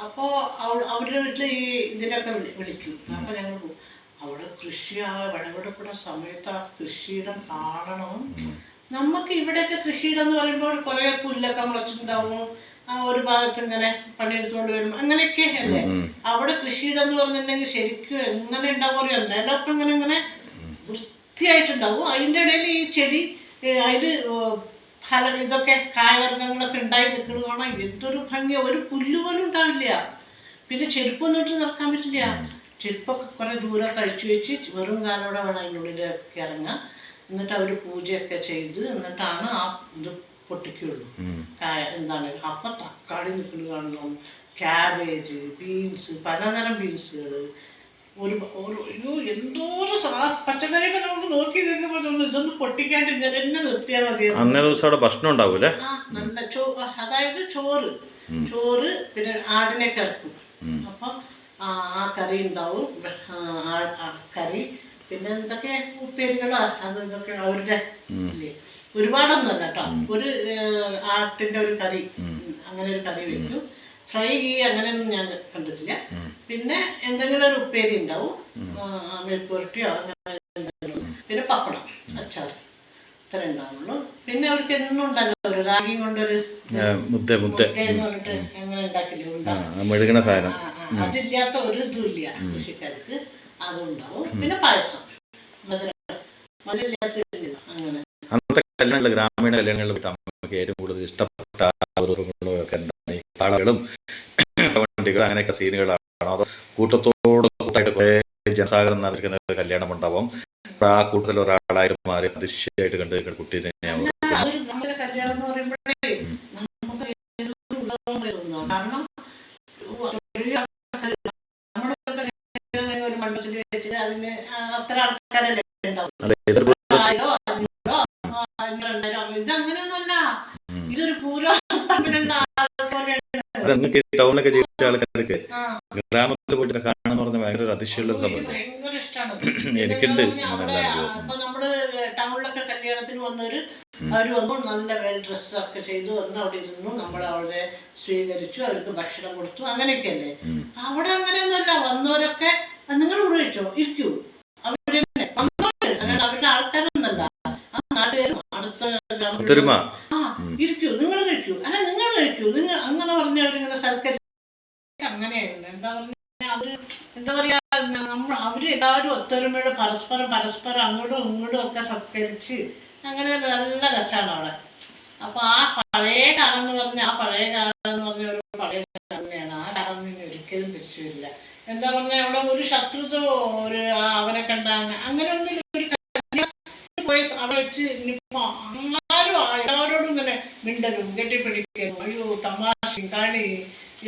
[SPEAKER 2] അപ്പോ അവരുടെ വീട്ടിൽ ഈ ഇതിനൊക്കെ വിളിക്കും. അപ്പൊ ഞങ്ങൾ അവിടെ കൃഷി വിളവെടുക്കുന്ന സമയത്ത് ആ കൃഷിയിടം കാണണം. നമുക്ക് ഇവിടെയൊക്കെ കൃഷിയിടം എന്ന് പറയുമ്പോൾ കുറെ പുല്ലൊക്കെ മുളച്ചിട്ടുണ്ടാവും, ഒരു ഭാഗത്ത് ഇങ്ങനെ പണിയെടുത്തുകൊണ്ട് വരും, അങ്ങനെയൊക്കെ അല്ലേ. അവിടെ കൃഷിയിടം എന്ന് പറഞ്ഞിട്ടുണ്ടെങ്കിൽ ശരിക്കും എങ്ങനെ ഉണ്ടാവും, നിലമൊക്കെ ഇങ്ങനെ ഇങ്ങനെ വൃത്തിയായിട്ടുണ്ടാവും. അതിൻ്റെ ഇടയിൽ ഈ ചെടി അതിൽ ഇതൊക്കെ കായവർഗ്ഗങ്ങളൊക്കെ ഉണ്ടായി നിൽക്കുന്നത് കാണാൻ എന്തൊരു ഭംഗിയാ. ഒരു പുല്ല് പോലും ഉണ്ടാവില്ല. പിന്നെ ചെരുപ്പൊന്നും ഇട്ട് നടക്കാൻ പറ്റില്ല. ചെരുപ്പൊക്കെ കുറെ ദൂരം കഴിച്ചു വെച്ച് വെറും കാലോടെ വേണം അതിനുള്ളിലേക്ക് ഇറങ്ങാൻ. എന്നിട്ട് അവർ പൂജയൊക്കെ ചെയ്ത് എന്നിട്ടാണ് ആ ഇത് പൊട്ടിക്കുള്ളൂ. എന്താണ് അപ്പൊ തക്കാളി നിൽക്കുന്നത് കാണണം, ക്യാബേജ്, ബീൻസ്, പലതരം ബീൻസുകൾ, എന്തോരം പച്ചക്കറിയൊക്കെ നമുക്ക് നോക്കി നിൽക്കുമ്പോ തോന്നുന്നു ഇതൊന്നും പൊട്ടിക്കാണ്ട് ഇങ്ങനെ തന്നെ നിർത്തിയാൽ മതി.
[SPEAKER 1] അന്നേ ദിവസം അവിടെ ഭക്ഷണം ഉണ്ടാവൂലേ?
[SPEAKER 2] നല്ല അതായത് ചോറ് പിന്നെ ആടിനെയൊക്കെ ഇറക്കും. അപ്പൊ ആ കറി ഉണ്ടാവും, കറി പിന്നെ എന്തൊക്കെ ഉപ്പേരികളോ അതും ഇതൊക്കെ അവരുടെ ഒരുപാടൊന്നുമല്ല കേട്ടോ. ഒരു ആട്ടിന്റെ ഒരു കറി, അങ്ങനെ ഒരു കറി വെക്കും. ഫ്രൈ അങ്ങനെയൊന്നും ഞാൻ കണ്ടിട്ടില്ല. പിന്നെ എന്തെങ്കിലും ഒരു ഉപ്പേരി ഉണ്ടാവും, മെഴുക്കുവരട്ടിയോ അങ്ങനെ എന്തെങ്കിലും, പിന്നെ പപ്പടം, അച്ചാർ, ഇത്ര ഉണ്ടാവുള്ളൂ. പിന്നെ അവർക്ക് എന്നും ഉണ്ടല്ലോ ഒരു റാഗി കൊണ്ടൊരു മുദ്ദയെന്ന് പറഞ്ഞിട്ട് എങ്ങനെ ഉണ്ടാക്കില്ല, അതില്ലാത്ത ഒരു ഇതും ഇല്ല കൃഷിക്കാർക്ക്, അതും ഉണ്ടാവും. പിന്നെ പായസം, മധുരമില്ലാത്ത അങ്ങനെ.
[SPEAKER 1] അന്നത്തെ കല്യാണങ്ങൾ, ഗ്രാമീണ കല്യാണങ്ങളിൽ നമുക്ക് ഏറ്റവും കൂടുതൽ ഇഷ്ടപ്പെട്ട ഒക്കെ എന്താണ്? ഈ കാളകളും വണ്ടികളും അങ്ങനെയൊക്കെ സീനുകളാണോ, അതോ കൂട്ടത്തോടായിട്ട് കുറേ ജനസാഗരം നടക്കുന്ന ഒരു കല്യാണം ഉണ്ടാവും, ആ കൂട്ടത്തിൽ ഒരാളായിട്ട് മാറി അതിശയായിട്ട് കണ്ട് കുട്ടീനെ
[SPEAKER 2] കല്യാണം എന്ന് പറയുമ്പോഴേ കാരണം ഒരു മണ്ഡലത്തിൽ വെച്ചിട്ട് അതിന് അത്ര ആൾക്കാരല്ലേ ഉണ്ടാവും. ഇതങ്ങനെയൊന്നുമല്ല, ഇതൊരു പൂരം
[SPEAKER 1] ടൗണിലൊക്കെ ജീവിച്ച ആൾക്കാർക്ക് ഗ്രാമത്തിൽ പോയിട്ട് കാണാന്ന് പറഞ്ഞാൽ ഭയങ്കര അതിശയമുള്ള സംഭവം. എനിക്കുണ്ട്.
[SPEAKER 2] അപ്പൊ നമ്മള് ടൗണിലൊക്കെ കല്യാണത്തിന് വന്നവര് അവര് വന്നു നല്ല വെൽ ഡ്രസ്സൊക്കെ ചെയ്തു വന്ന് അവിടെ ഇരുന്നു, നമ്മൾ അവരെ സ്വീകരിച്ചു, അവർക്ക് ഭക്ഷണം കൊടുത്തു, അങ്ങനെയൊക്കെ അല്ലേ. അവിടെ അങ്ങനെയൊന്നുമല്ല. വന്നവരൊക്കെ നിങ്ങൾ ഉപയോഗിച്ചോ, ഇരിക്കൂ, അവര് അവരുടെ ആൾക്കാരൊന്നല്ല, ആ നാട്ടുകാരും അടുത്ത ഇരിക്കൂ, നിങ്ങൾ കഴിക്കൂ, അല്ല നിങ്ങൾ കഴിക്കൂ, നിങ്ങൾ അങ്ങനെ പറഞ്ഞവരിങ്ങനെ സൽക്കരിച്ച് അങ്ങനെയായിരുന്നു. എന്താ പറയാ, അവര് എല്ലാവരും ഒത്തൊരുമയോടെ പരസ്പരം അങ്ങോട്ടും ഇങ്ങോട്ടും ഒക്കെ സൽക്കരിച്ച് അങ്ങനെ നല്ല രസമാണ് അവിടെ. അപ്പോൾ ആ പഴയ കാലം എന്ന് പറഞ്ഞാൽ ആ പഴയ കാലം എന്ന് പറഞ്ഞ ഒരു പഴയ കാലം തന്നെയാണ്. ആ കാലം നിന്ന് ഒരിക്കലും തിരിച്ചു വരില്ല. എന്താ പറഞ്ഞാൽ അവിടെ ഒരു ശത്രുതയോ ഒരു അവരെ കണ്ട അങ്ങനെ ഒന്നും ഒരു പോയി അവിടെ വെച്ച് ഇനിയിപ്പോൾ ആരും എല്ലാവരോടും ഇങ്ങനെ മിണ്ടലും കെട്ടിപ്പിടിക്കലും അയ്യോ തമാശയും കളി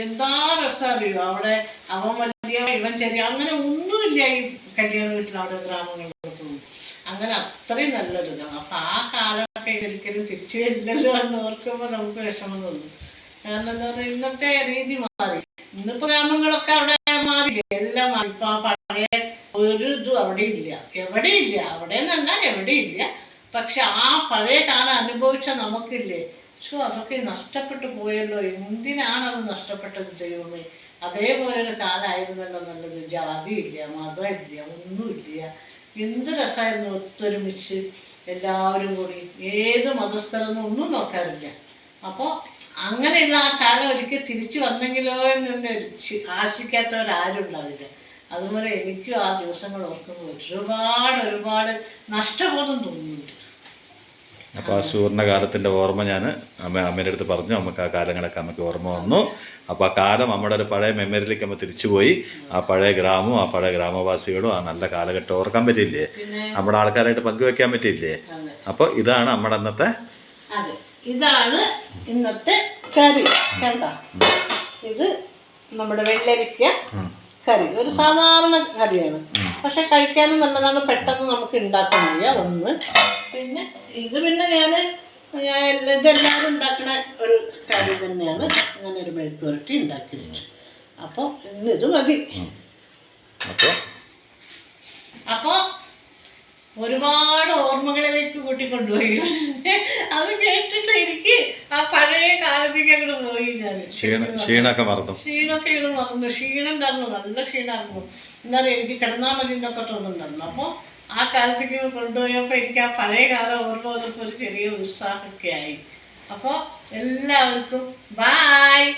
[SPEAKER 2] എന്താ രസം അറിയോ അവിടെ. അവൻ വലിയ ഇവൻ ചെറിയ അങ്ങനെ ഒന്നുമില്ല ഈ കല്യാണ വീട്ടിൽ അവിടെ ഗ്രാമങ്ങളിലൊന്നും. അങ്ങനെ അത്രയും നല്ലൊരിതാണ്. അപ്പം ആ കാലമൊക്കെ ഒരിക്കലും തിരിച്ചു വരില്ലല്ലോ എന്ന് ഓർക്കുമ്പോൾ നമുക്ക് വിഷമം തോന്നും. കാരണം എന്താ പറയുക, ഇന്നത്തെ രീതി മാറി. ഇന്നിപ്പോൾ ഗ്രാമങ്ങളൊക്കെ അവിടെ മാറി, എല്ലാം മാറി. ഇപ്പം ആ പഴയ ഒരു ഇതും അവിടെ ഇല്ല, എവിടെയില്ല. അവിടെ നിന്നല്ല എവിടെയില്ല. പക്ഷെ ആ പഴയ കാലം അനുഭവിച്ച നമുക്കില്ലേ, അതൊക്കെ നഷ്ടപ്പെട്ടു പോയല്ലോ, എന്തിനാണത് നഷ്ടപ്പെട്ടത് ദൈവമേ. അതേപോലെ ഒരു കാലമായിരുന്നല്ലോ നല്ലത്. ജാതിയില്ല, മതമില്ല, ഒന്നുമില്ല. എന്ത് രസമായിരുന്നു ഒത്തൊരുമിച്ച് എല്ലാവരും കൂടി. ഏത് മതസ്ഥരെന്നും ഒന്നും നോക്കാറില്ല. അപ്പോൾ അങ്ങനെയുള്ള ആ കാലം ഒരിക്കൽ തിരിച്ചു വന്നെങ്കിലോ എന്ന് ആശിക്കാത്തവരാരും ഉണ്ടാവില്ല. അതുപോലെ എനിക്കും ആ ദിവസങ്ങൾ ഓർക്കുമ്പോൾ ഒരുപാട് നഷ്ടബോധം തോന്നുന്നുണ്ട്.
[SPEAKER 1] അപ്പോൾ ആ സുവർണ്ണകാലത്തിൻ്റെ ഓർമ്മ ഞാൻ അമ്മേൻ്റെ അടുത്ത് പറഞ്ഞു. നമുക്ക് ആ കാലങ്ങളൊക്കെ അമ്മയ്ക്ക് ഓർമ്മ വന്നു. അപ്പോൾ ആ കാലം നമ്മുടെ ഒരു പഴയ മെമ്മറിയിലേക്ക് അമ്മ തിരിച്ചുപോയി. ആ പഴയ ഗ്രാമവും ആ പഴയ ഗ്രാമവാസികളും ആ നല്ല കാലഘട്ടം ഓർക്കാൻ പറ്റില്ലേ, നമ്മുടെ ആൾക്കാരായിട്ട് പങ്കുവെക്കാൻ പറ്റില്ലേ. അപ്പോൾ ഇതാണ് നമ്മുടെ അന്നത്തെ,
[SPEAKER 2] ഇതാണ് ഇന്നത്തെ കറി. കണ്ട, ഇത് നമ്മുടെ വെള്ളരിക്ക കറി. ഒരു സാധാരണ കറിയാണ്, പക്ഷെ കഴിക്കാനും നല്ലതാണ്. പെട്ടെന്ന് നമുക്ക് ഉണ്ടാക്കാൻ കഴിയാം ഒന്ന്. പിന്നെ ഇത് പിന്നെ ഇതെല്ലാവരും ഉണ്ടാക്കുന്ന ഒരു കറി തന്നെയാണ്. അങ്ങനെ ഒരു മെഴുക്ക് പുരട്ടി ഉണ്ടാക്കി വെച്ചു. അപ്പോൾ ഇന്നിത് മതി. അപ്പോൾ ഒരുപാട് ഓർമ്മകളിലേക്ക് കൂട്ടിക്കൊണ്ടുപോയി. അത് കേട്ടിട്ട് എനിക്ക് ആ പഴയ കാലത്തേക്ക് അങ്ങോട്ട് പോയി. ഞാൻ
[SPEAKER 1] ക്ഷീണമൊക്കെ മറന്നു.
[SPEAKER 2] ക്ഷീണം ഉണ്ടായിരുന്നു, നല്ല ക്ഷീണമായിരുന്നു. എന്താ പറയുക, എനിക്ക് കിടന്നാൽ മതി എന്നൊക്കെ തോന്നുന്നുണ്ടായിരുന്നു. അപ്പോൾ ആ കാലത്തേക്ക് കൊണ്ടുപോയപ്പോൾ എനിക്ക് ആ പഴയ കാലം ഓർമ്മ വന്നപ്പോൾ ഒരു ചെറിയ ഉത്സാഹമൊക്കെ ആയി. അപ്പോൾ എല്ലാവർക്കും ബായ്.